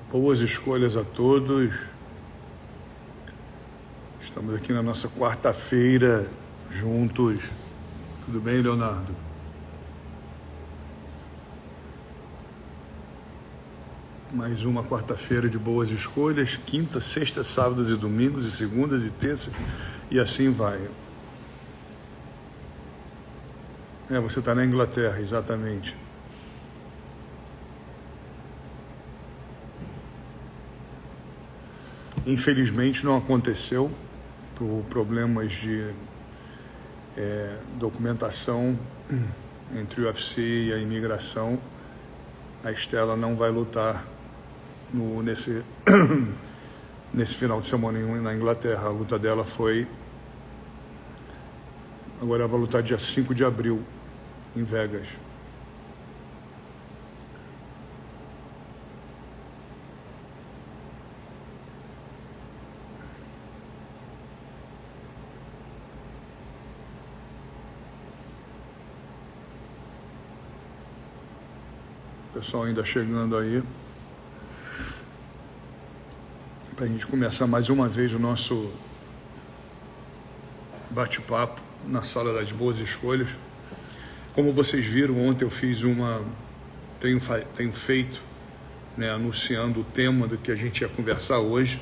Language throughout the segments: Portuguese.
Boas escolhas a todos. Estamos aqui na nossa quarta-feira juntos. Tudo bem, Leonardo? Mais uma quarta-feira de boas escolhas. Quinta, sexta, sábados e domingos, e segundas e terças, e assim vai. Você está na Inglaterra, exatamente. Infelizmente não aconteceu, por problemas de documentação entre o UFC e a imigração. A Estela não vai lutar nesse final de semana na Inglaterra. A luta dela foi... Agora ela vai lutar dia 5 de abril, em Vegas. O pessoal ainda chegando aí. Para a gente começar mais uma vez o nosso bate-papo na Sala das Boas Escolhas. Como vocês viram, ontem eu fiz tenho feito, anunciando o tema do que a gente ia conversar hoje.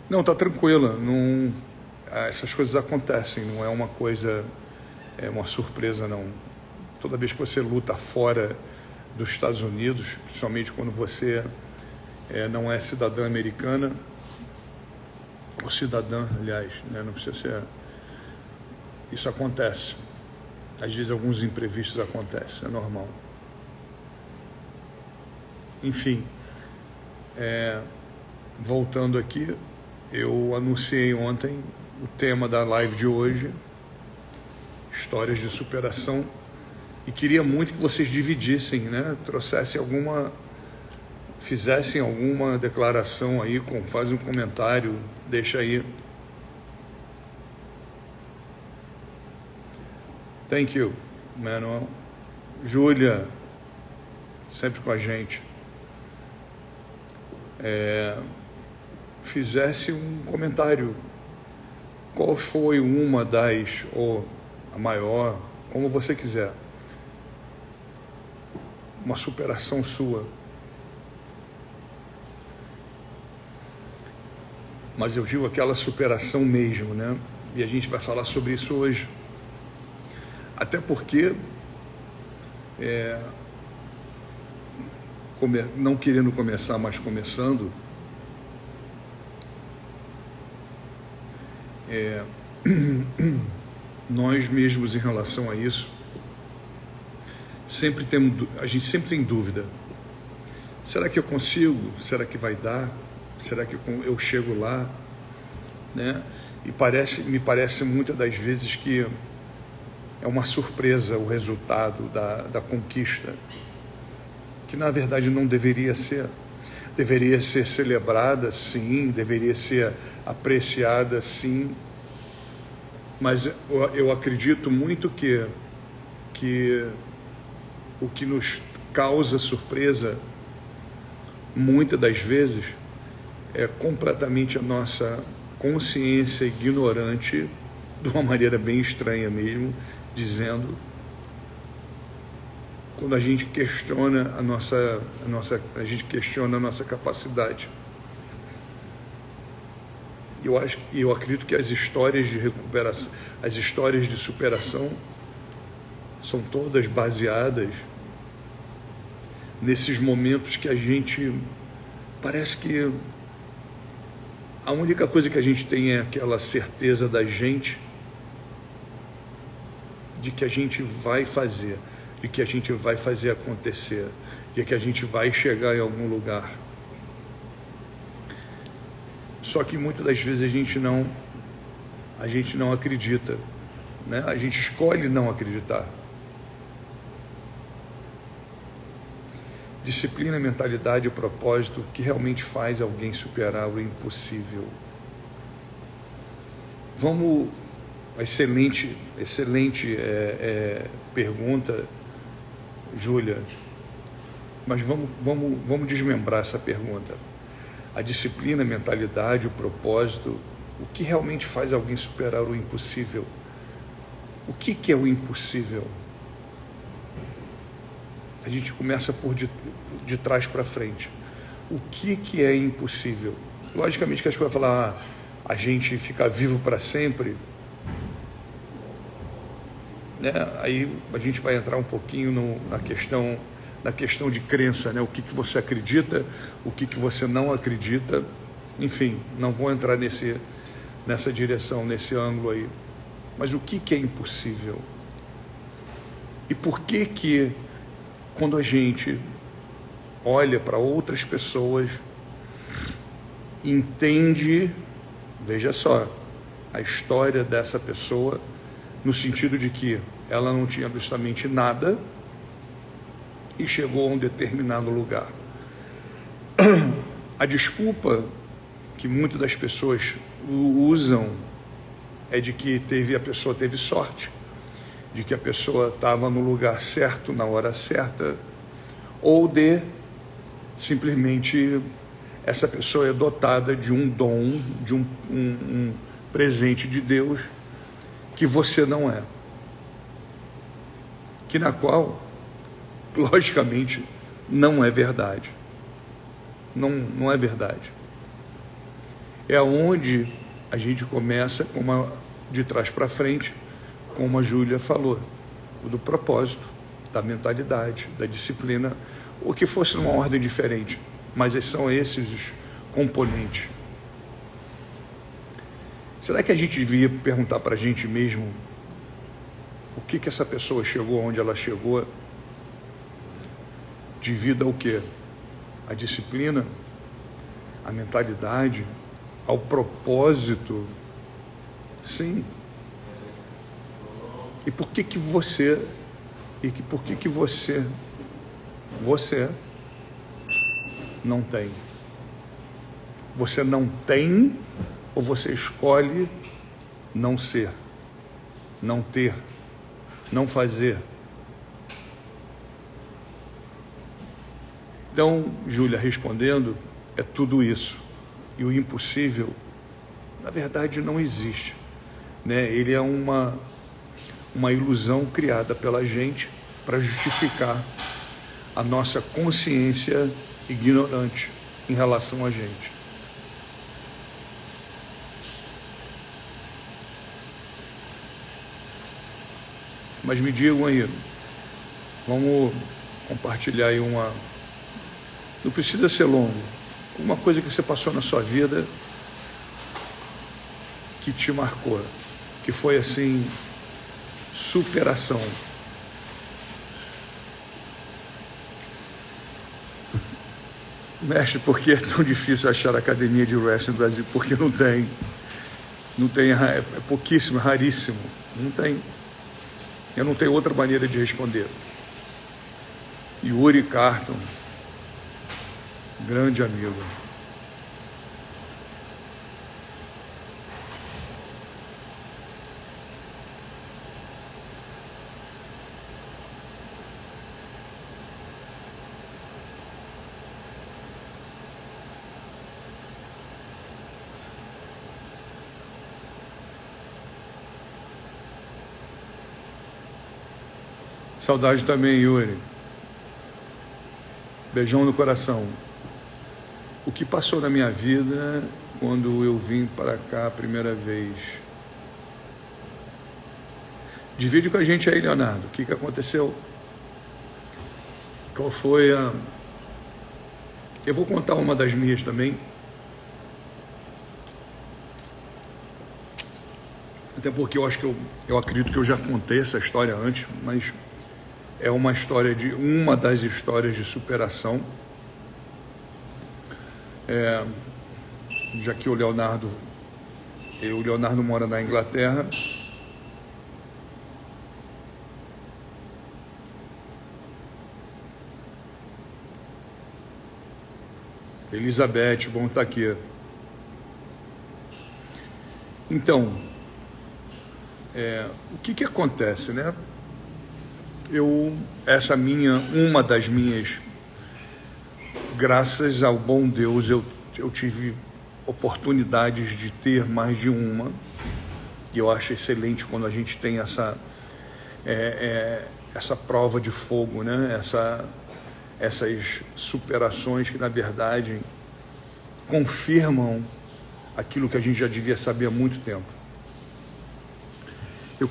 Não, tá tranquila, não, essas coisas acontecem, não é uma coisa, uma surpresa não. Toda vez que você luta fora dos Estados Unidos, principalmente quando você não é cidadã americana, ou cidadã, aliás, não precisa ser, isso acontece. Às vezes alguns imprevistos acontecem, é normal. Enfim, voltando aqui, eu anunciei ontem o tema da live de hoje, histórias de superação, e queria muito que vocês dividissem, fizessem alguma declaração aí, faz um comentário, deixa aí. Thank you, Manuel. Júlia, sempre com a gente. Fizesse um comentário. Qual foi uma das, ou a maior, como você quiser, uma superação sua? Mas eu digo aquela superação mesmo, E a gente vai falar sobre isso hoje. Até porque, não querendo começar, mas começando, nós mesmos em relação a isso, a gente sempre tem dúvida. Será que eu consigo? Será que vai dar? Será que eu chego lá? E me parece muitas das vezes que é uma surpresa o resultado da conquista, que na verdade não deveria ser. Deveria ser celebrada, sim, deveria ser apreciada, sim, mas eu acredito muito que o que nos causa surpresa, muitas das vezes, é completamente a nossa consciência ignorante, de uma maneira bem estranha mesmo, dizendo, quando a gente questiona a nossa capacidade. Eu acredito que as histórias de recuperação, as histórias de superação, são todas baseadas nesses momentos que a gente parece que a única coisa que a gente tem é aquela certeza da gente de que a gente vai fazer, de que a gente vai fazer acontecer, de que a gente vai chegar em algum lugar. Só que muitas das vezes a gente não acredita, A gente escolhe não acreditar. Disciplina, mentalidade e propósito, que realmente faz alguém superar o impossível. Vamos, excelente pergunta, Júlia, mas vamos desmembrar essa pergunta. A disciplina, a mentalidade, o propósito, o que realmente faz alguém superar o impossível? O que é o impossível? A gente começa por de trás para frente. O que é impossível? Logicamente que a gente vai falar, a gente ficar vivo para sempre, né? Aí a gente vai entrar um pouquinho na questão de crença, né? O que você acredita, o que você não acredita, enfim, não vou entrar nessa direção, nesse ângulo aí. Mas o que é impossível? E por que quando a gente olha para outras pessoas, entende, veja só, a história dessa pessoa, no sentido de que ela não tinha absolutamente nada e chegou a um determinado lugar. A desculpa que muitas das pessoas usam é de que a pessoa teve sorte, de que a pessoa estava no lugar certo, na hora certa, ou de simplesmente essa pessoa é dotada de um dom, de um presente de Deus que você não é. Que na qual, logicamente, não é verdade. Não é verdade. É onde a gente começa de trás para frente, como a Júlia falou, do propósito, da mentalidade, da disciplina, ou que fosse numa ordem diferente, mas são esses os componentes. Será que a gente devia perguntar para a gente mesmo por que essa pessoa chegou onde ela chegou, devido ao quê? A disciplina, a mentalidade, ao propósito? Sim. E por que você não tem? Você não tem ou você escolhe não ser, não ter, não fazer? Então, Júlia, respondendo, é tudo isso. E o impossível, na verdade, não existe, né? Ele é uma ilusão criada pela gente para justificar a nossa consciência ignorante em relação a gente. Mas me digam aí, vamos compartilhar aí não precisa ser longo, uma coisa que você passou na sua vida que te marcou, que foi assim, superação. Mestre, por que é tão difícil achar academia de wrestling no Brasil? Porque não tem, é pouquíssimo, é raríssimo, não tem. Eu não tenho outra maneira de responder. Yuri Carton, grande amigo. Saudade também, Yuri. Beijão no coração. O que passou na minha vida quando eu vim para cá a primeira vez? Divide com a gente aí, Leonardo. O que aconteceu? Qual foi a... Eu vou contar uma das minhas também. Até porque eu acho que eu acredito que eu já contei essa história antes, mas é uma das histórias de superação. Já que o Leonardo mora na Inglaterra. Elizabeth, bom estar aqui. Então, o que acontece, né? Uma das minhas, graças ao bom Deus, eu tive oportunidades de ter mais de uma, e eu acho excelente quando a gente tem essa prova de fogo, né? Essas superações que, na verdade, confirmam aquilo que a gente já devia saber há muito tempo.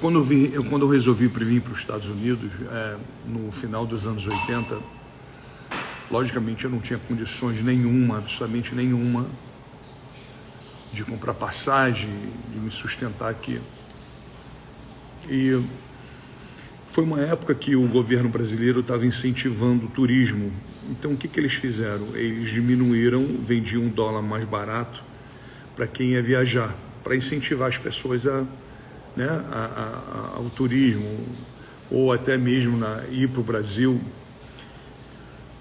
Quando eu resolvi vir para os Estados Unidos, no final dos anos 80, logicamente eu não tinha condições nenhuma, absolutamente nenhuma, de comprar passagem, de me sustentar aqui. E foi uma época que o governo brasileiro estava incentivando o turismo. Então o que eles fizeram? Eles diminuíram, vendiam $1 mais barato para quem ia viajar, para incentivar as pessoas ao turismo, ou até mesmo ir para o Brasil.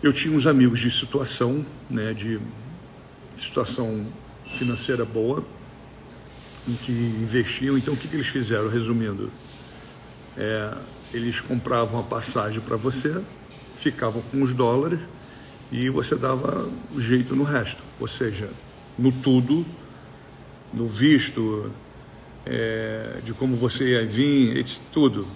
Eu tinha uns amigos de situação, de situação financeira boa, em que investiam. Então o que eles fizeram? Resumindo, eles compravam a passagem para você, ficavam com os dólares e você dava o jeito no resto, ou seja, no tudo, no visto, de como você ia vir, tudo.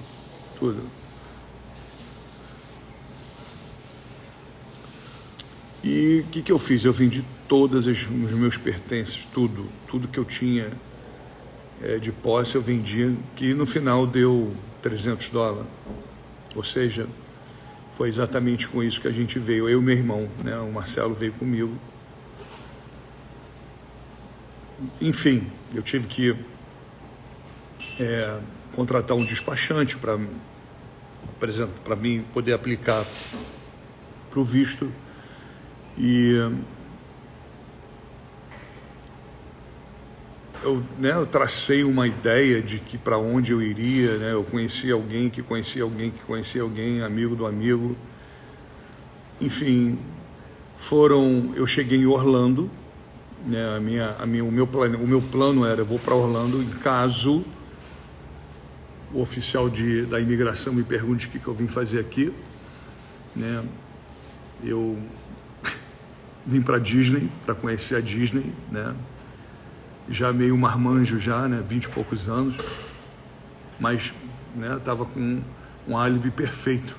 E o que eu fiz? Eu vendi todos os meus pertences, tudo que eu tinha de posse eu vendia, que no final deu $300. Ou seja, foi exatamente com isso que a gente veio, eu e meu irmão, o Marcelo veio comigo. Enfim, eu tive que contratar um despachante para mim poder aplicar para o visto. E eu tracei uma ideia de que para onde eu iria, eu conhecia alguém que conhecia alguém que conhecia alguém, amigo do amigo. Enfim, eu cheguei em Orlando, o meu plano era, eu vou para Orlando em caso o oficial da imigração me pergunte o que eu vim fazer aqui, eu vim para Disney, para conhecer a Disney, já meio marmanjo já, 20 e poucos anos, mas estava com um álibi perfeito.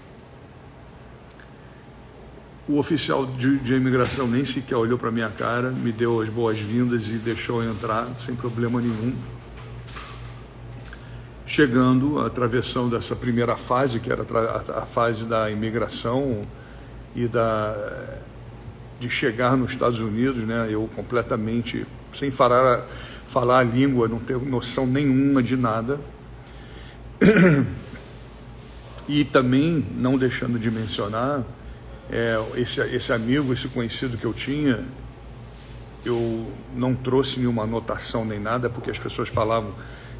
O oficial de imigração nem sequer olhou para minha cara, me deu as boas-vindas e deixou eu entrar sem problema nenhum. Chegando, atravessando essa primeira fase, que era a fase da imigração e de chegar nos Estados Unidos, eu completamente, sem falar a língua, não ter noção nenhuma de nada. E também, não deixando de mencionar, esse amigo, esse conhecido que eu tinha, eu não trouxe nenhuma anotação nem nada, porque as pessoas falavam,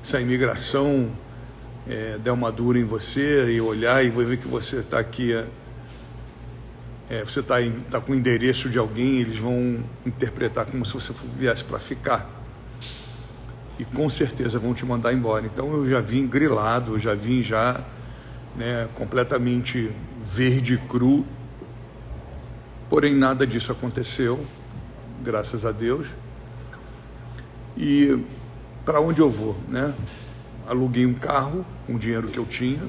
se a imigração der uma dura em você e olhar e ver que você está aqui, você está com o endereço de alguém, eles vão interpretar como se você viesse para ficar. E com certeza vão te mandar embora. Então eu já vim grilado, eu já vim completamente verde e cru. Porém nada disso aconteceu, graças a Deus. E para onde eu vou, Aluguei um carro com o dinheiro que eu tinha.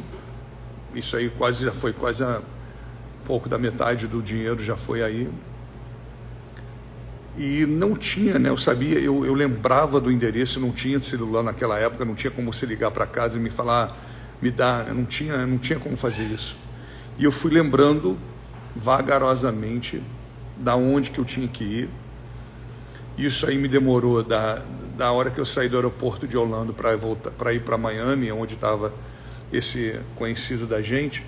Isso aí já foi quase pouco da metade do dinheiro já foi aí. E não tinha, eu sabia, eu lembrava do endereço, não tinha celular naquela época, não tinha como você ligar para casa e me falar, me dá, não tinha como fazer isso. E eu fui lembrando vagarosamente da onde que eu tinha que ir. Isso aí me demorou da hora que eu saí do aeroporto de Orlando para ir para Miami, onde estava esse conhecido da gente,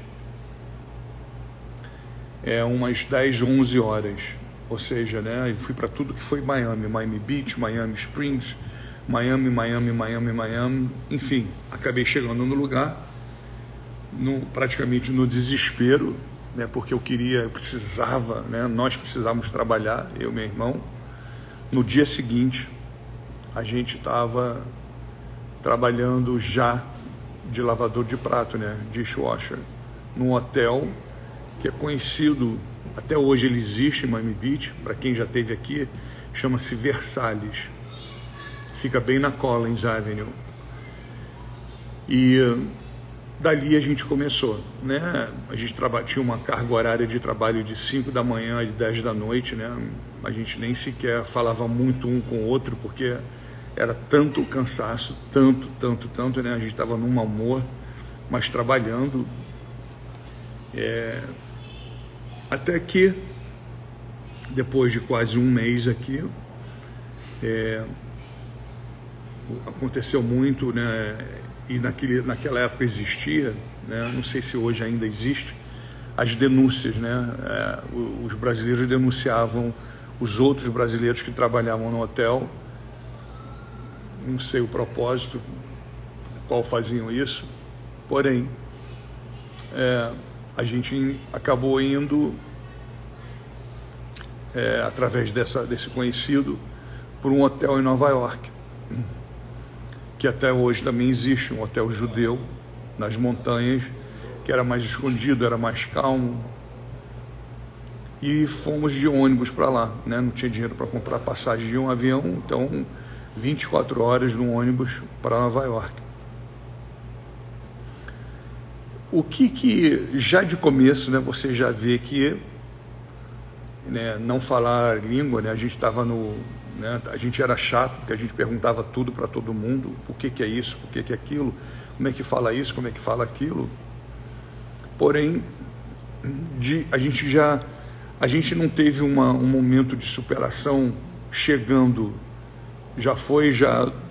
umas 10, 11 horas. Ou seja, eu fui para tudo que foi Miami Beach, Miami Springs, Miami, enfim, acabei chegando no lugar, praticamente no desespero, né, porque eu precisava, né, nós precisávamos trabalhar, eu e meu irmão. No dia seguinte, a gente estava trabalhando já de lavador de prato, né, dishwasher, num hotel que é conhecido, até hoje ele existe em Miami Beach, para quem já esteve aqui, chama-se Versalhes. Fica bem na Collins Avenue. E dali a gente começou, né? A gente tinha uma carga horária de trabalho de 5 da manhã às 10 da noite, né? A gente nem sequer falava muito um com o outro, porque era tanto cansaço, tanto, né? A gente estava num mau humor, mas trabalhando. Até que, depois de quase um mês aqui, aconteceu muito, né? E naquela época existia, né? Não sei se hoje ainda existe, as denúncias, né? Os brasileiros denunciavam os outros brasileiros que trabalhavam no hotel. Não sei o propósito qual faziam isso, porém a gente acabou indo através desse conhecido para um hotel em Nova York, que até hoje também existe, um hotel judeu nas montanhas, que era mais escondido, era mais calmo. E fomos de ônibus para lá, né? Não tinha dinheiro para comprar passagem de um avião, então 24 horas no ônibus para Nova York. O que já de começo, né, você já vê que, né, não falar língua, né, a gente estava né, a gente era chato, porque a gente perguntava tudo para todo mundo, por que é isso, por que é aquilo, como é que fala isso, como é que fala aquilo. Porém, a gente não teve um momento de superação chegando, já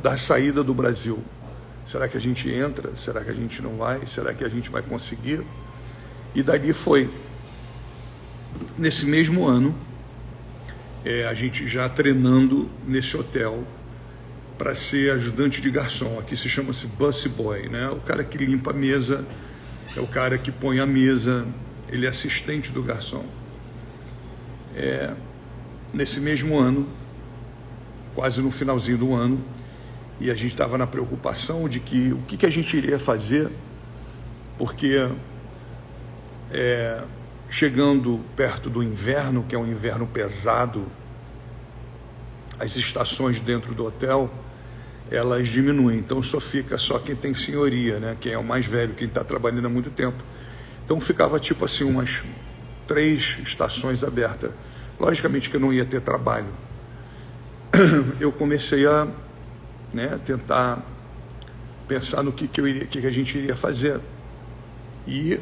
da saída do Brasil. Será que a gente entra? Será que a gente não vai? Será que a gente vai conseguir? E dali foi. Nesse mesmo ano, a gente já treinando nesse hotel para ser ajudante de garçom. Aqui se chama-se busboy, né? O cara que limpa a mesa, é o cara que põe a mesa, ele é assistente do garçom. Nesse mesmo ano, quase no finalzinho do ano, e a gente estava na preocupação de o que a gente iria fazer, porque chegando perto do inverno, que é um inverno pesado, as estações dentro do hotel, elas diminuem, então fica só quem tem senhoria, né? Quem é o mais velho, quem está trabalhando há muito tempo. Então ficava tipo assim, umas 3 estações abertas. Logicamente que eu não ia ter trabalho. Eu comecei a, né, tentar pensar no que a gente iria fazer. E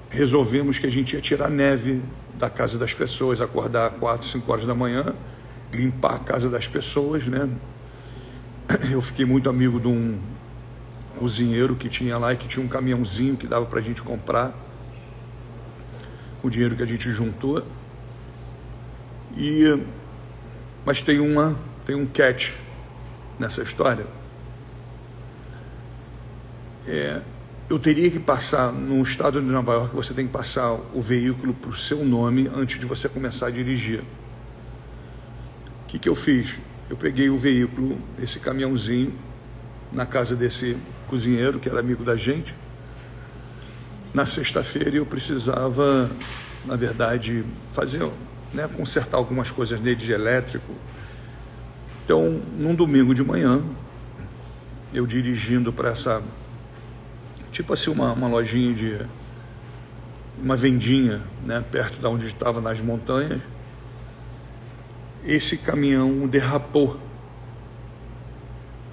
resolvemos que a gente ia tirar neve da casa das pessoas, acordar às 4, 5 horas da manhã, limpar a casa das pessoas, né? Eu fiquei muito amigo de um cozinheiro que tinha lá e que tinha um caminhãozinho que dava para a gente comprar com o dinheiro que a gente juntou. Mas tem um catch nessa história. Eu teria que passar, no estado de Nova York, você tem que passar o veículo para o seu nome antes de você começar a dirigir. O que eu fiz? Eu peguei o veículo, esse caminhãozinho, na casa desse cozinheiro, que era amigo da gente. Na sexta-feira eu precisava, na verdade, fazer, né, consertar algumas coisas nele de elétrico. Então, num domingo de manhã, eu dirigindo para essa, tipo assim, uma lojinha uma vendinha, né, perto de onde estava, nas montanhas, esse caminhão derrapou,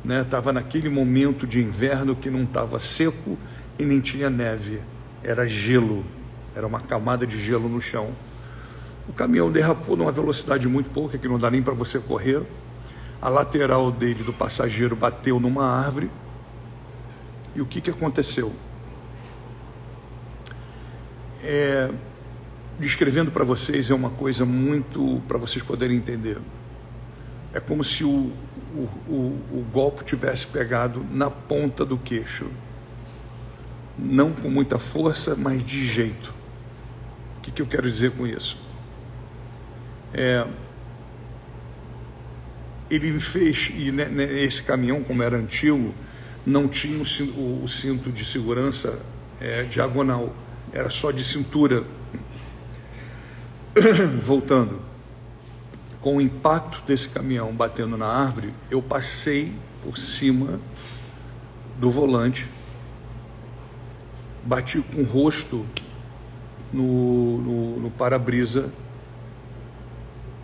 né? Estava naquele momento de inverno que não estava seco e nem tinha neve, era gelo, era uma camada de gelo no chão. O caminhão derrapou numa velocidade muito pouca, que não dá nem para você correr. A lateral dele, do passageiro, bateu numa árvore. E o que aconteceu? Descrevendo para vocês, é uma coisa muito para vocês poderem entender. É como se o golpe tivesse pegado na ponta do queixo. Não com muita força, mas de jeito. O que eu quero dizer com isso? Ele me fez, e esse caminhão, como era antigo, não tinha o cinto de segurança diagonal, era só de cintura. Voltando, com o impacto desse caminhão batendo na árvore, eu passei por cima do volante, bati com o rosto no para-brisa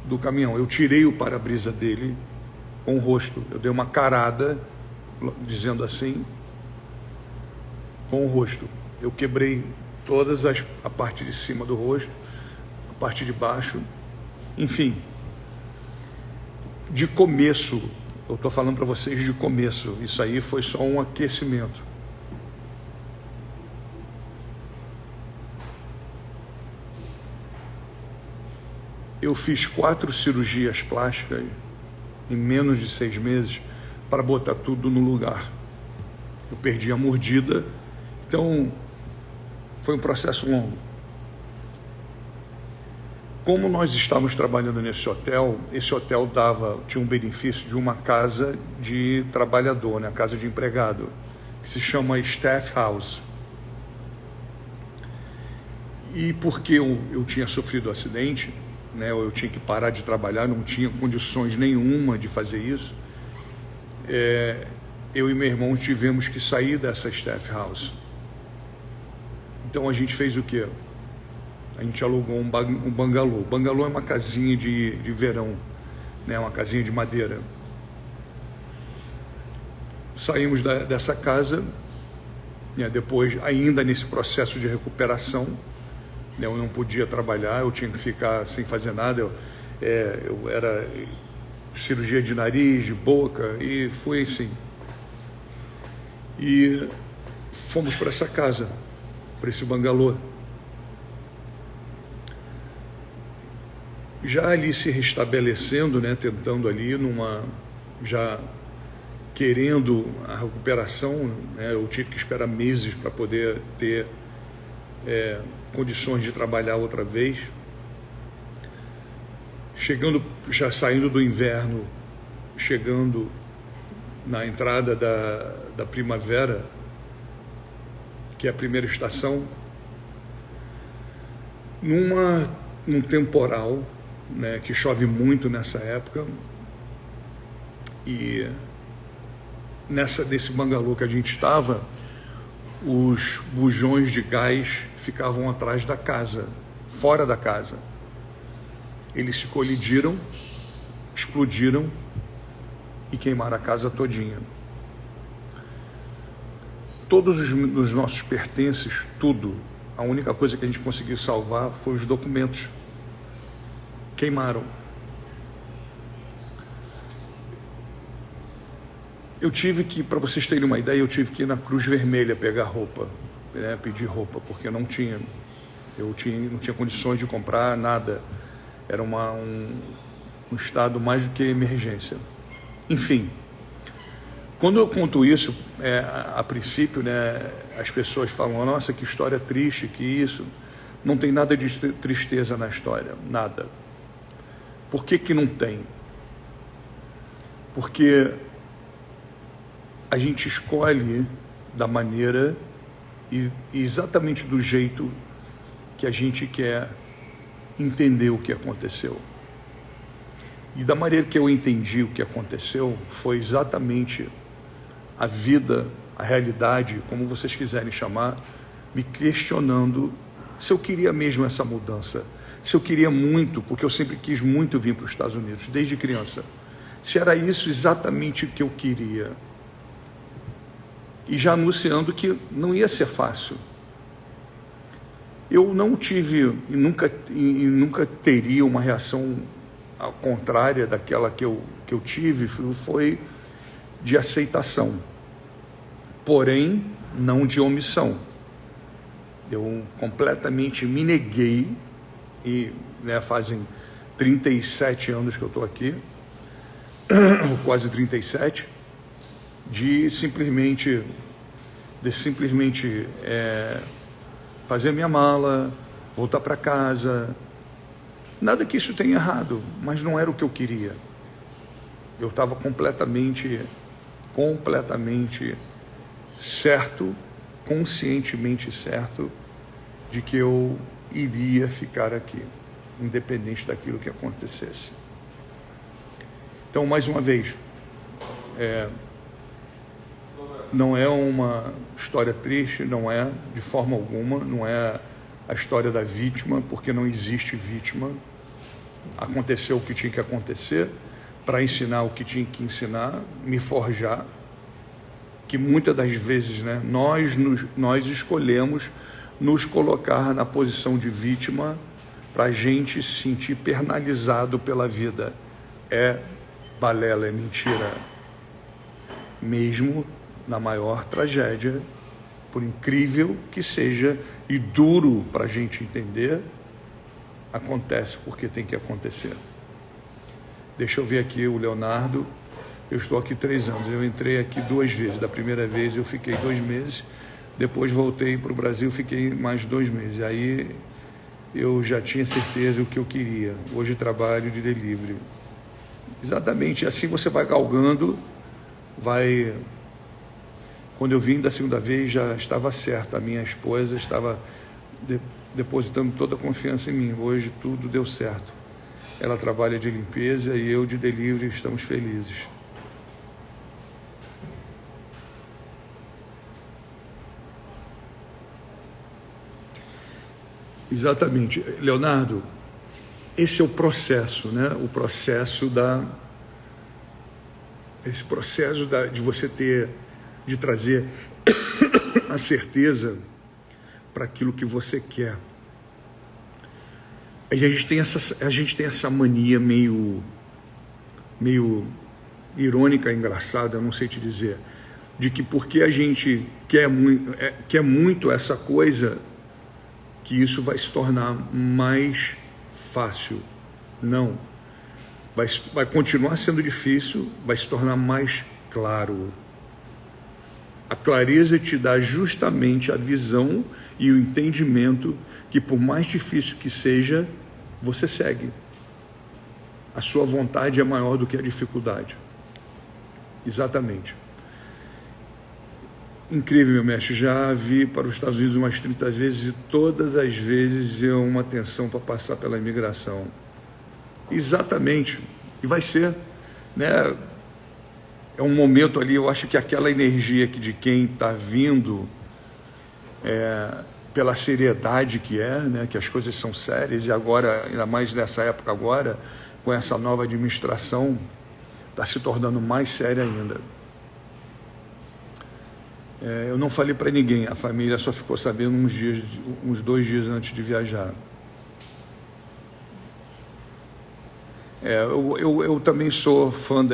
do caminhão. Eu tirei o para-brisa dele com o rosto, eu dei uma carada, dizendo assim, com o rosto. Eu quebrei a parte de cima do rosto, a parte de baixo, enfim. De começo, eu estou falando para vocês de começo, isso aí foi só um aquecimento. Eu fiz 4 cirurgias plásticas em menos de 6 meses para botar tudo no lugar. Eu perdi a mordida, então foi um processo longo. Como nós estávamos trabalhando nesse hotel, esse hotel tinha um benefício de uma casa de trabalhador, né, casa de empregado, que se chama Staff House. E porque eu tinha sofrido um acidente, né, eu tinha que parar de trabalhar, não tinha condições nenhuma de fazer isso, eu e meu irmão tivemos que sair dessa Staff House. Então a gente fez o quê? A gente alugou um bangalô. Bangalô é uma casinha de verão, né? Uma casinha de madeira. Saímos dessa casa, né? Depois, ainda nesse processo de recuperação, né? Eu não podia trabalhar, eu tinha que ficar sem fazer nada. Eu era cirurgia de nariz, de boca, e foi assim. E fomos para essa casa, para esse bangalô. Já ali se restabelecendo, né, tentando ali já querendo a recuperação, né, eu tive que esperar meses para poder ter condições de trabalhar outra vez. Já saindo do inverno, chegando na entrada da primavera, que é a primeira estação, num temporal, né, que chove muito nessa época, e desse bangalô que a gente estava, os bujões de gás ficavam atrás da casa, fora da casa. Eles se colidiram, explodiram e queimaram a casa todinha. Todos os nossos pertences, tudo, a única coisa que a gente conseguiu salvar foi os documentos. Queimaram. Eu tive que, para vocês terem uma ideia, eu tive que ir na Cruz Vermelha pegar roupa, né, pedir roupa, porque eu não tinha condições de comprar nada. Era um estado mais do que emergência. Enfim, quando eu conto isso, a princípio, né, as pessoas falam, nossa, que história triste, que isso. Não tem nada de tristeza na história, nada. Por que não tem? Porque a gente escolhe da maneira e exatamente do jeito que a gente quer entender o que aconteceu. E da maneira que eu entendi o que aconteceu, foi exatamente a vida, a realidade, como vocês quiserem chamar, me questionando se eu queria mesmo essa mudança, se eu queria muito, porque eu sempre quis muito vir para os Estados Unidos, desde criança, se era isso exatamente o que eu queria. E já anunciando que não ia ser fácil. Eu não tive e nunca teria uma reação contrária daquela que eu tive, foi de aceitação, porém não de omissão. Eu completamente me neguei, e né, fazem 37 anos que eu estou aqui, quase 37, de simplesmente fazer minha mala, voltar para casa. Nada que isso tenha errado, mas não era o que eu queria. Eu estava completamente certo, conscientemente certo, de que eu iria ficar aqui, independente daquilo que acontecesse. Então, mais uma vez, não é uma história triste, não é, de forma alguma, não é a história da vítima, porque não existe vítima. Aconteceu o que tinha que acontecer, para ensinar o que tinha que ensinar, me forjar, que muitas das vezes, né, nós escolhemos nos colocar na posição de vítima para a gente se sentir penalizado pela vida. É balela, é mentira. Mesmo na maior tragédia, por incrível que seja e duro para a gente entender, acontece porque tem que acontecer. Deixa eu ver aqui o Leonardo. Eu estou aqui 3 anos. Eu entrei aqui 2 vezes. Da primeira vez eu fiquei 2 meses. Depois voltei para o Brasil, fiquei mais 2 meses. Aí eu já tinha certeza o que eu queria. Hoje trabalho de delivery. Exatamente. Assim você vai galgando, vai... Quando eu vim da segunda vez já estava certo. A minha esposa estava depositando toda a confiança em mim. Hoje tudo deu certo. Ela trabalha de limpeza e eu de delivery, estamos felizes. Exatamente. Leonardo, esse é o processo, né? O processo de você ter, de trazer a certeza para aquilo que você quer. A gente tem essa mania meio irônica, engraçada, não sei te dizer, de que porque a gente quer muito essa coisa, que isso vai se tornar mais fácil. Não. Vai continuar sendo difícil, vai se tornar mais claro. A clareza te dá justamente a visão e o entendimento que, por mais difícil que seja, você segue. A sua vontade é maior do que a dificuldade. Exatamente. Incrível, meu mestre. Já vi para os Estados Unidos umas 30 vezes e todas as vezes é uma tensão para passar pela imigração. Exatamente. E vai ser, né? É um momento ali, eu acho que aquela energia de quem está vindo, pela seriedade que né, que as coisas são sérias, e agora, ainda mais nessa época agora, com essa nova administração, está se tornando mais séria ainda. Eu não falei para ninguém, a família só ficou sabendo uns 2 dias antes de viajar. Eu também sou fã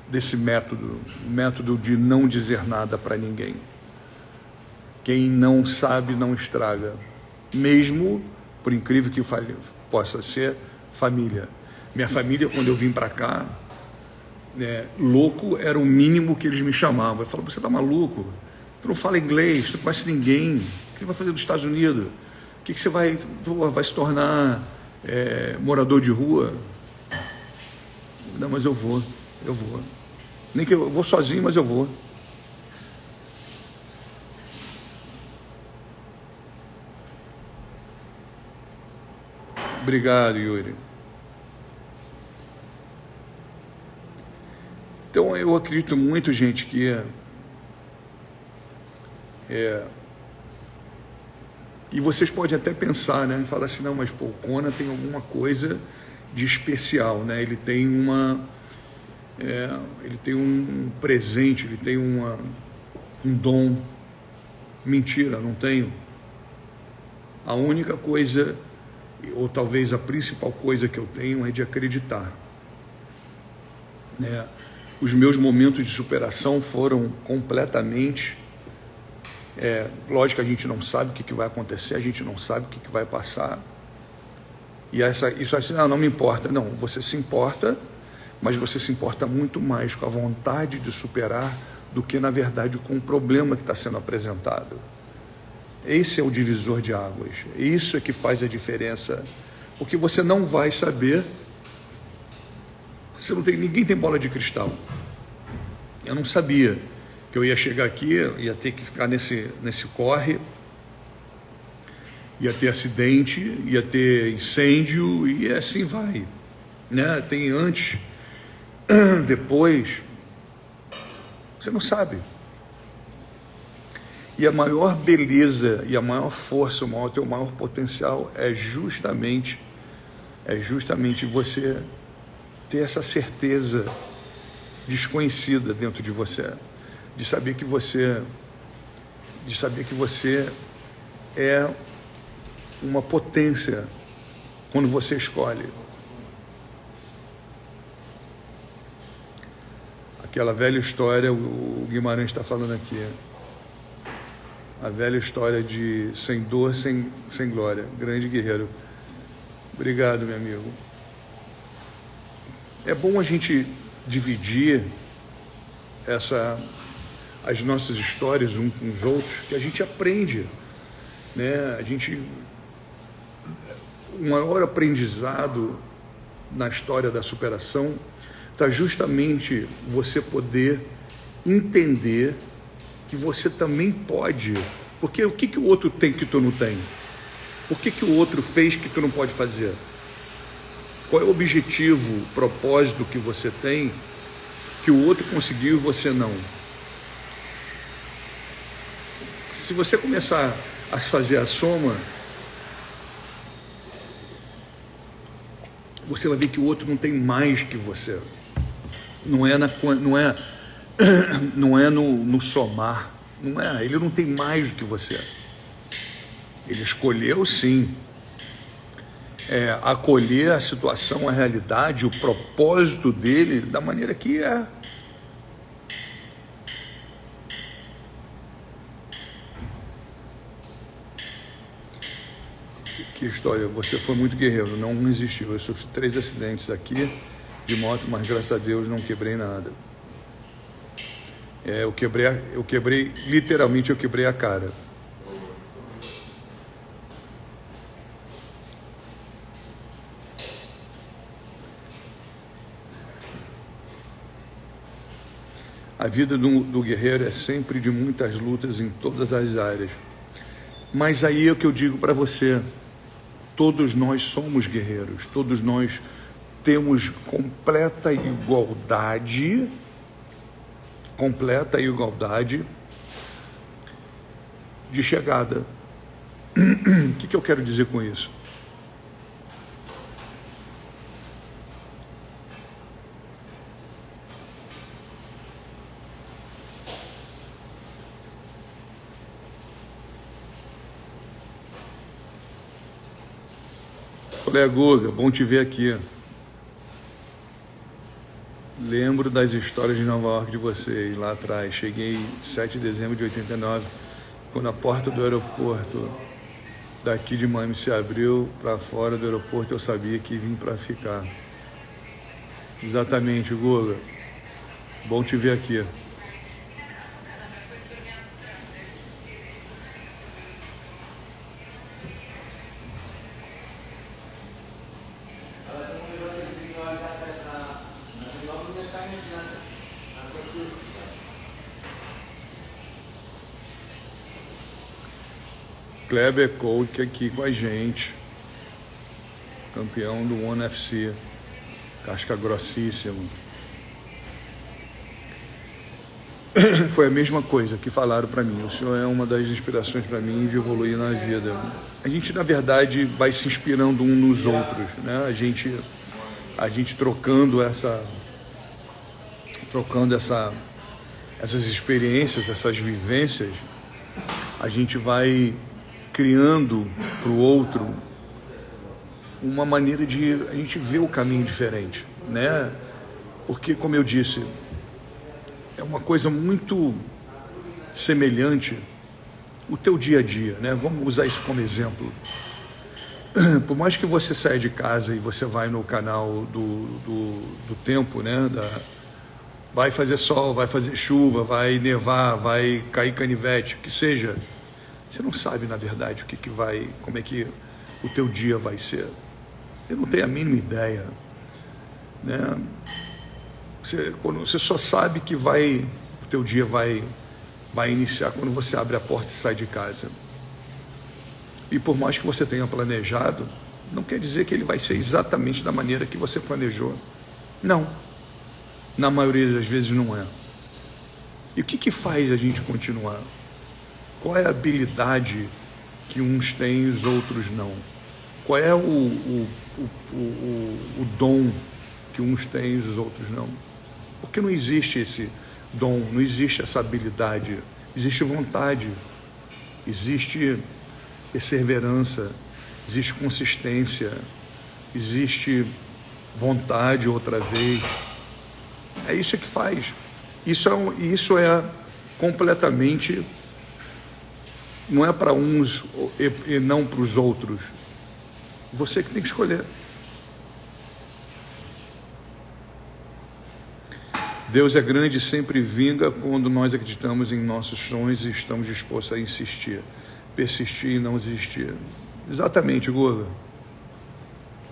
desse método de não dizer nada para ninguém. Quem não sabe não estraga, mesmo, por incrível que possa ser, família. Minha família, quando eu vim para cá, louco era o mínimo que eles me chamavam. Eu falava, você tá maluco? Tu não fala inglês, tu não conhece ninguém, o que você vai fazer nos Estados Unidos? O que você vai se tornar morador de rua? Não, mas eu vou. Nem que eu vou sozinho, mas eu vou. Obrigado, Yuri. Então, eu acredito muito, gente, que e vocês podem até pensar, né? Falar assim, não, mas pô, o Conan tem alguma coisa de especial, né? Ele tem um presente, ele tem um dom. Mentira, não tenho. A única coisa, ou talvez a principal coisa que eu tenho é de acreditar, né? Os meus momentos de superação foram completamente... lógico que a gente não sabe o que vai acontecer, a gente não sabe o que vai passar. E isso assim, não me importa. Não, você se importa, mas você se importa muito mais com a vontade de superar do que, na verdade, com o problema que está sendo apresentado. Esse é o divisor de águas. Isso é que faz a diferença. Porque você não vai saber. Ninguém tem bola de cristal. Eu não sabia que eu ia chegar aqui, ia ter que ficar nesse corre, ia ter acidente, ia ter incêndio e assim vai, né? Tem antes, depois, você não sabe. E a maior beleza e a maior força, o teu maior potencial é justamente você ter essa certeza desconhecida dentro de você, de saber que você é uma potência quando você escolhe. Aquela velha história, o Guimarães está falando aqui, a velha história de sem dor, sem glória. Grande guerreiro. Obrigado, meu amigo. É bom a gente dividir as nossas histórias uns com os outros, que a gente aprende, né? O maior aprendizado na história da superação está justamente você poder entender que você também pode. Porque o que o outro tem que tu não tem? Por que o outro fez que tu não pode fazer? Qual é o objetivo, o propósito que você tem que o outro conseguiu e você não? Se você começar a fazer a soma, você vai ver que o outro não tem mais que você. Não é no somar, não é. Ele não tem mais do que você. Ele escolheu, sim, acolher a situação, a realidade, o propósito dele da maneira que é. Que história, você foi muito guerreiro, não existiu. Eu sofri 3 acidentes aqui de moto, mas graças a Deus não quebrei nada. Eu quebrei, literalmente eu quebrei a cara. A vida do guerreiro é sempre de muitas lutas em todas as áreas. Mas aí é o que eu digo para você, todos nós somos guerreiros, todos nós temos completa igualdade de chegada. O que eu quero dizer com isso? Olha, Guga, bom te ver aqui. Lembro das histórias de Nova York de vocês lá atrás. Cheguei 7 de dezembro de 89, quando a porta do aeroporto daqui de Miami se abriu para fora do aeroporto, eu sabia que vim para ficar. Exatamente, Guga. Bom te ver aqui. Kleber Coach aqui com a gente, campeão do One FC, casca grossíssimo. Foi a mesma coisa que falaram para mim. O senhor é uma das inspirações para mim de evoluir na vida. A gente, na verdade, vai se inspirando um nos outros, né? A gente trocando essas experiências, essas vivências, a gente vai criando para o outro uma maneira de a gente ver o caminho diferente, né? Porque, como eu disse, é uma coisa muito semelhante o teu dia a dia, né? Vamos usar isso como exemplo. Por mais que você saia de casa e você vai no canal do tempo, né? Vai fazer sol, vai fazer chuva, vai nevar, vai cair canivete, o que seja. Você não sabe, na verdade, como é que o teu dia vai ser. Você não tem a mínima ideia, né? Você só sabe que o teu dia vai iniciar quando você abre a porta e sai de casa. E por mais que você tenha planejado, não quer dizer que ele vai ser exatamente da maneira que você planejou. Não. Na maioria das vezes não é. E o que faz a gente continuar? Qual é a habilidade que uns têm e os outros não? Qual é o dom que uns têm e os outros não? Porque não existe esse dom, não existe essa habilidade. Existe vontade, existe perseverança, existe consistência, existe vontade outra vez. É isso que faz. Isso é completamente, não é para uns e não para os outros. Você que tem que escolher. Deus é grande e sempre vinga quando nós acreditamos em nossos sonhos e estamos dispostos a insistir, persistir e não desistir. Exatamente, Gola.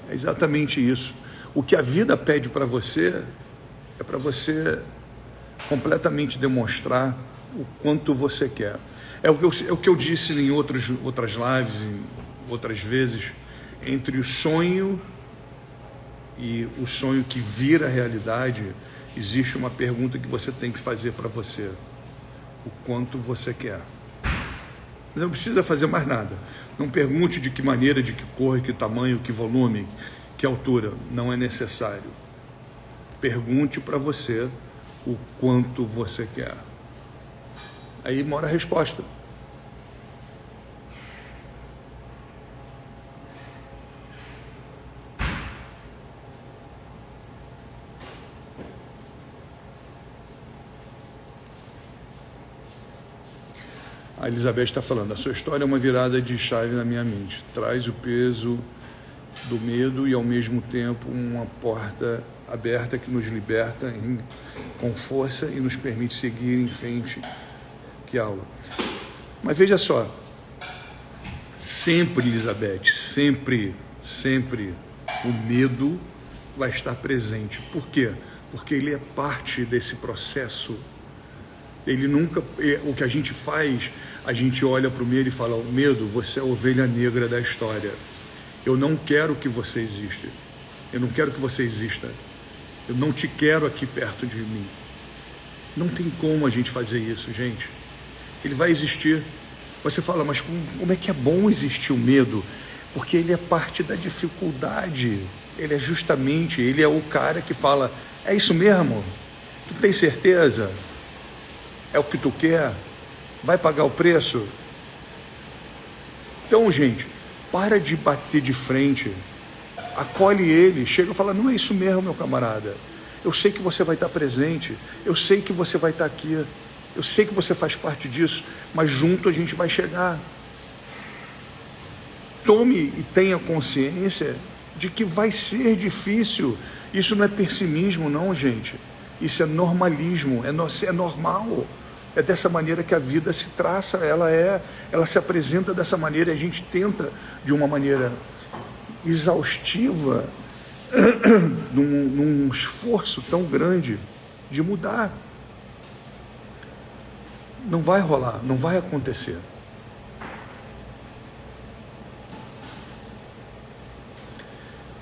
É exatamente isso. O que a vida pede para você é para você completamente demonstrar o quanto você quer. É o que eu disse em outras lives, em outras vezes, entre o sonho e o sonho que vira realidade, existe uma pergunta que você tem que fazer para você: o quanto você quer. Você não precisa fazer mais nada. Não pergunte de que maneira, de que cor, que tamanho, que volume, que altura. Não é necessário. Pergunte para você o quanto você quer. Aí mora a resposta. A Elizabeth está falando: a sua história é uma virada de chave na minha mente. Traz o peso do medo e, ao mesmo tempo, uma porta aberta que nos liberta com força e nos permite seguir em frente. Que aula. Mas veja só, sempre, Elizabeth, sempre o medo vai estar presente. Por quê? Porque ele é parte desse processo. Ele nunca, o que a gente faz, a gente olha para o medo e fala: o medo, você é a ovelha negra da história. Eu não quero que você exista. Eu não quero que você exista. Eu não te quero aqui perto de mim. Não tem como a gente fazer isso, gente. Ele vai existir. Você fala: mas como é que é bom existir o medo? Porque ele é parte da dificuldade. Ele é o cara que fala: é isso mesmo? Tu tem certeza? É o que tu quer? Vai pagar o preço? Então, gente, para de bater de frente, acolhe ele, chega e fala: não é isso mesmo, meu camarada, eu sei que você vai estar presente, eu sei que você vai estar aqui, eu sei que você faz parte disso, mas junto a gente vai chegar. Tome e tenha consciência de que vai ser difícil. Isso não é pessimismo, não, gente, isso é normalismo, é normal. É dessa maneira que a vida se traça, ela se apresenta dessa maneira, e a gente tenta, de uma maneira exaustiva, num esforço tão grande, de mudar. Não vai rolar, não vai acontecer.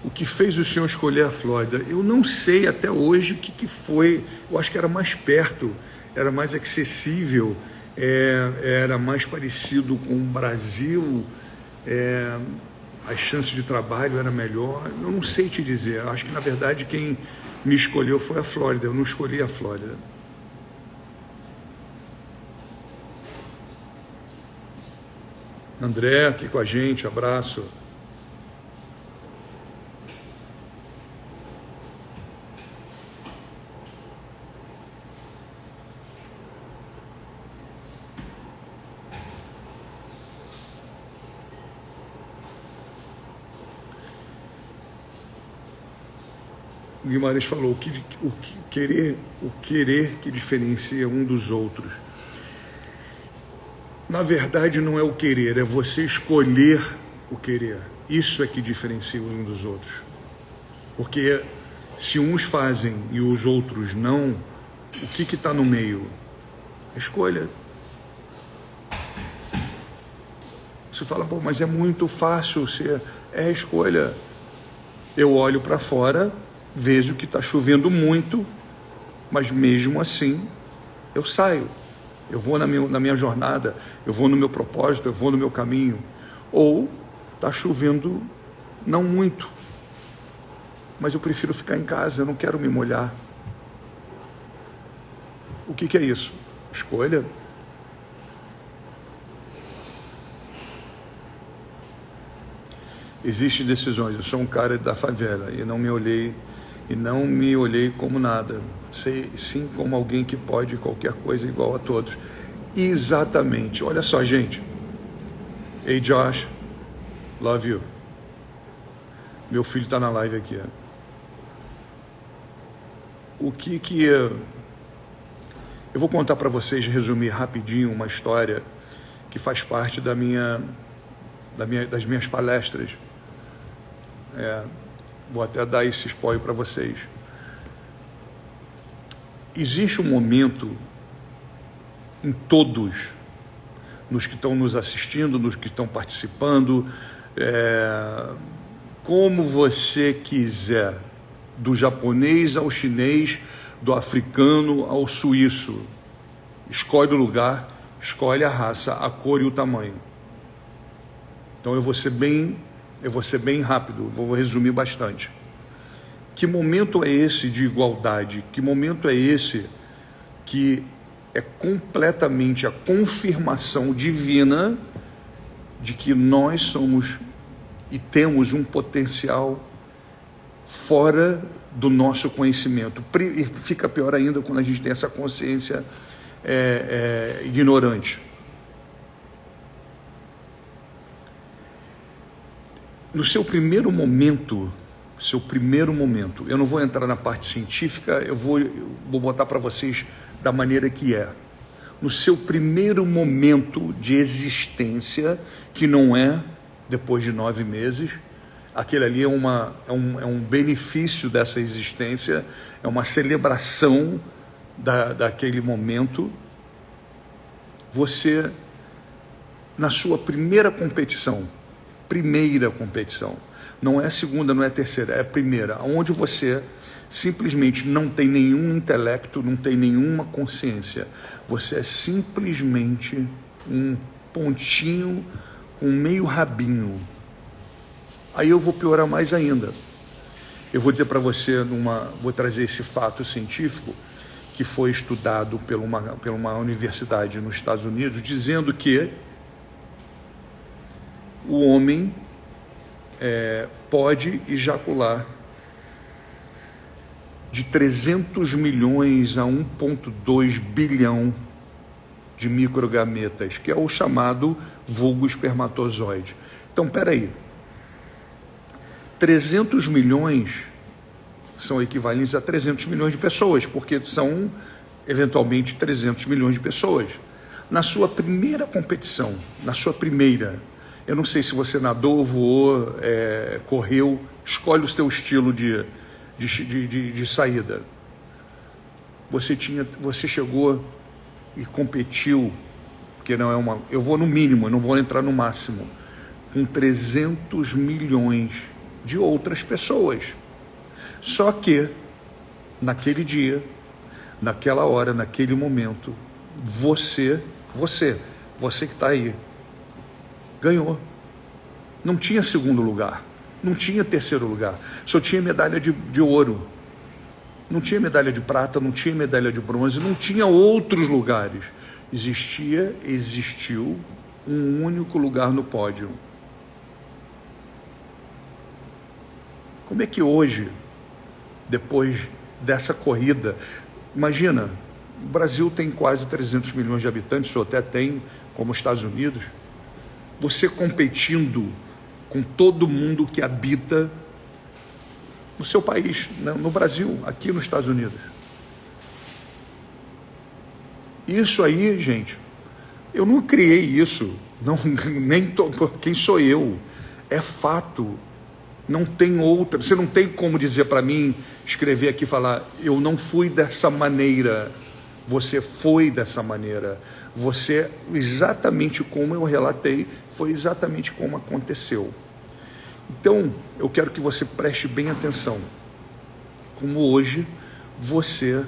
O que fez o senhor escolher a Flórida? Eu não sei até hoje o que foi. Eu acho que era mais perto, era mais acessível, era mais parecido com o Brasil, as chances de trabalho eram melhor. Eu não sei te dizer. Eu acho que, na verdade, quem me escolheu foi a Flórida. Eu não escolhi a Flórida. André aqui com a gente, abraço. O Guimarães falou: o querer que diferencia um dos outros. Na verdade, não é o querer, é você escolher o querer. Isso é que diferencia uns dos outros. Porque se uns fazem e os outros não, o que está no meio? A escolha. Você fala, pô, mas é muito fácil ser. É a escolha. Eu olho para fora, vejo que está chovendo muito, mas mesmo assim eu saio. Eu vou na minha jornada, eu vou no meu propósito, eu vou no meu caminho. Ou está chovendo não muito, mas eu prefiro ficar em casa, eu não quero me molhar. O que é isso? Escolha. Existem decisões. Eu sou um cara da favela e não me olhei como nada. Sei sim como alguém que pode qualquer coisa igual a todos. Exatamente. Olha só, gente. Hey, Josh, love you. Meu filho está na live aqui. Eu vou contar para vocês, resumir rapidinho uma história que faz parte das minhas palestras. Vou até dar esse spoiler para vocês. Existe um momento em todos, nos que estão nos assistindo, nos que estão participando, como você quiser, do japonês ao chinês, do africano ao suíço. Escolhe o lugar, escolhe a raça, a cor e o tamanho. Então eu vou ser bem rápido, vou resumir bastante. Que momento é esse de igualdade? Que momento é esse que é completamente a confirmação divina de que nós somos e temos um potencial fora do nosso conhecimento? E fica pior ainda quando a gente tem essa consciência ignorante. No seu primeiro momento, eu não vou entrar na parte científica, eu vou botar para vocês da maneira que é. No seu primeiro momento de existência, que não é depois de 9 meses, aquele ali é um benefício dessa existência, é uma celebração daquele momento. Você, na sua primeira competição, não é a segunda, não é a terceira, é a primeira, onde você simplesmente não tem nenhum intelecto, não tem nenhuma consciência, você é simplesmente um pontinho com meio rabinho. Aí eu vou piorar mais ainda. Eu vou dizer para você, vou trazer esse fato científico que foi estudado por uma universidade nos Estados Unidos, dizendo que o homem pode ejacular de 300 milhões a 1,2 bilhão de microgametas, que é o chamado vulgo espermatozoide. Então, peraí, 300 milhões são equivalentes a 300 milhões de pessoas, porque são, eventualmente, 300 milhões de pessoas. Na sua primeira competição, eu não sei se você nadou, voou, correu, escolhe o seu estilo de saída. Você chegou e competiu, porque não é eu vou no mínimo, eu não vou entrar no máximo, com 300 milhões de outras pessoas. Só que, naquele dia, naquela hora, naquele momento, você que está aí, ganhou. Não tinha segundo lugar, não tinha terceiro lugar, só tinha medalha de ouro. Não tinha medalha de prata, não tinha medalha de bronze, não tinha outros lugares. Existiu um único lugar no pódio. Como é que hoje, depois dessa corrida, imagina, o Brasil tem quase 300 milhões de habitantes, ou até tem, como os Estados Unidos, você competindo com todo mundo que habita no seu país, no Brasil, aqui nos Estados Unidos. Isso aí, gente, Eu não criei isso, não, quem sou eu? É fato, não tem outra. Você não tem como dizer para mim, escrever aqui e falar, eu não fui dessa maneira, você foi dessa maneira. Você, exatamente como eu relatei, foi exatamente como aconteceu. Então, eu quero que você preste bem atenção, como hoje você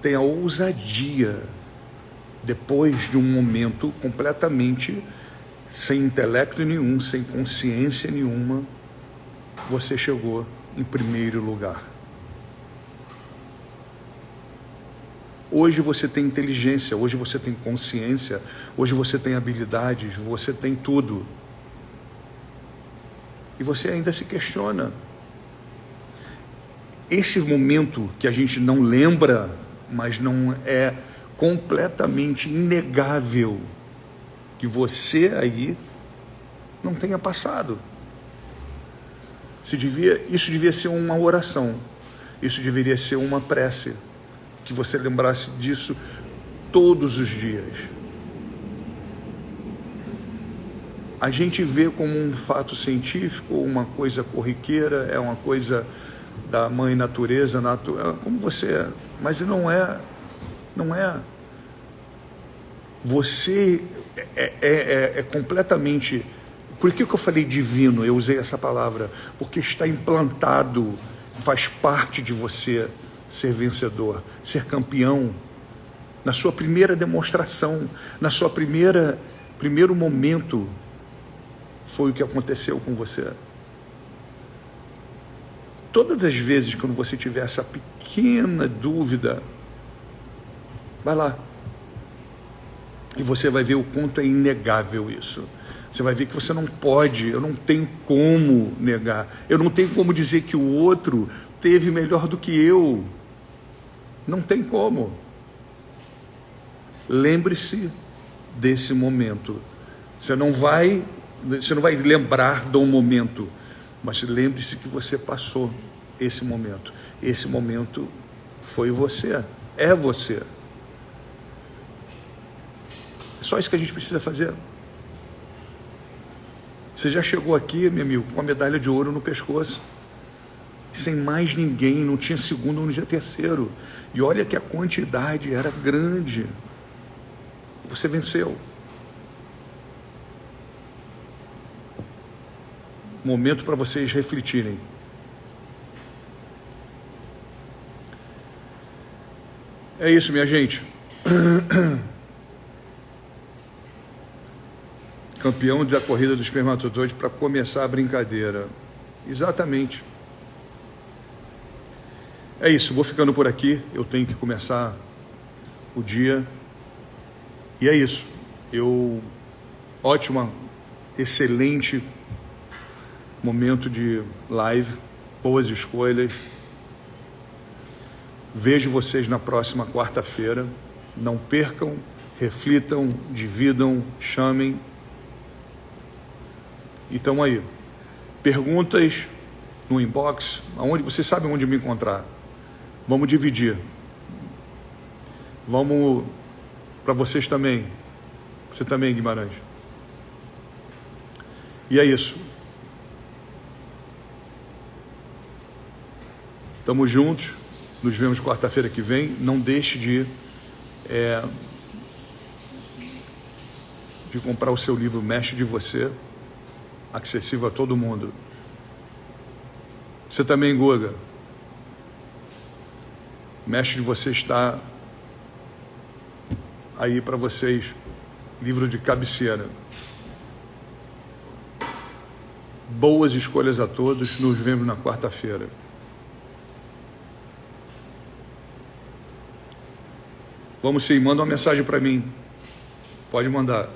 tem a ousadia, depois de um momento completamente sem intelecto nenhum, sem consciência nenhuma, você chegou em primeiro lugar. Hoje você tem inteligência, hoje você tem consciência, hoje você tem habilidades, você tem tudo. E você ainda se questiona. Esse momento que a gente não lembra, mas não é completamente inegável que você aí não tenha passado. Isso devia ser uma oração, isso deveria ser uma prece, que você lembrasse disso todos os dias. A gente vê como um fato científico, uma coisa corriqueira, é uma coisa da mãe natureza, como você é, mas não é. Você é completamente... Por que eu falei divino? Eu usei essa palavra. Porque está implantado, faz parte de você ser vencedor, ser campeão. Na sua primeira demonstração, na sua primeiro momento, foi o que aconteceu com você. Todas as vezes quando você tiver essa pequena dúvida, vai lá. E você vai ver o quanto é inegável isso. Você vai ver que você não pode, eu não tenho como negar. Eu não tenho como dizer que o outro teve melhor do que eu. Não tem como. Lembre-se desse momento. Você não vai lembrar do momento, mas lembre-se que você passou esse momento. Esse momento foi você, é você. É só isso que a gente precisa fazer. Você já chegou aqui, meu amigo, com a medalha de ouro no pescoço, sem mais ninguém, não tinha segundo, não tinha terceiro. E olha que a quantidade era grande. Você venceu. Momento para vocês refletirem. É isso, minha gente. Campeão da corrida dos espermatozoides para começar a brincadeira. Exatamente. É isso, vou ficando por aqui. Eu tenho que começar o dia. E é isso. Excelente momento de live. Boas escolhas. Vejo vocês na próxima quarta-feira. Não percam, reflitam, dividam, chamem. E estão aí. Perguntas no inbox, aonde você sabe onde me encontrar. Vamos dividir. Vamos para vocês também. Você também, Guimarães. E é isso. Estamos juntos. Nos vemos quarta-feira que vem. Não deixe de comprar o seu livro Mestre de Você, acessível a todo mundo. Você também, Guga. Mestre de Você está aí para vocês. Livro de cabeceira. Boas escolhas a todos. Nos vemos na quarta-feira. Vamos sim, manda uma mensagem para mim. Pode mandar.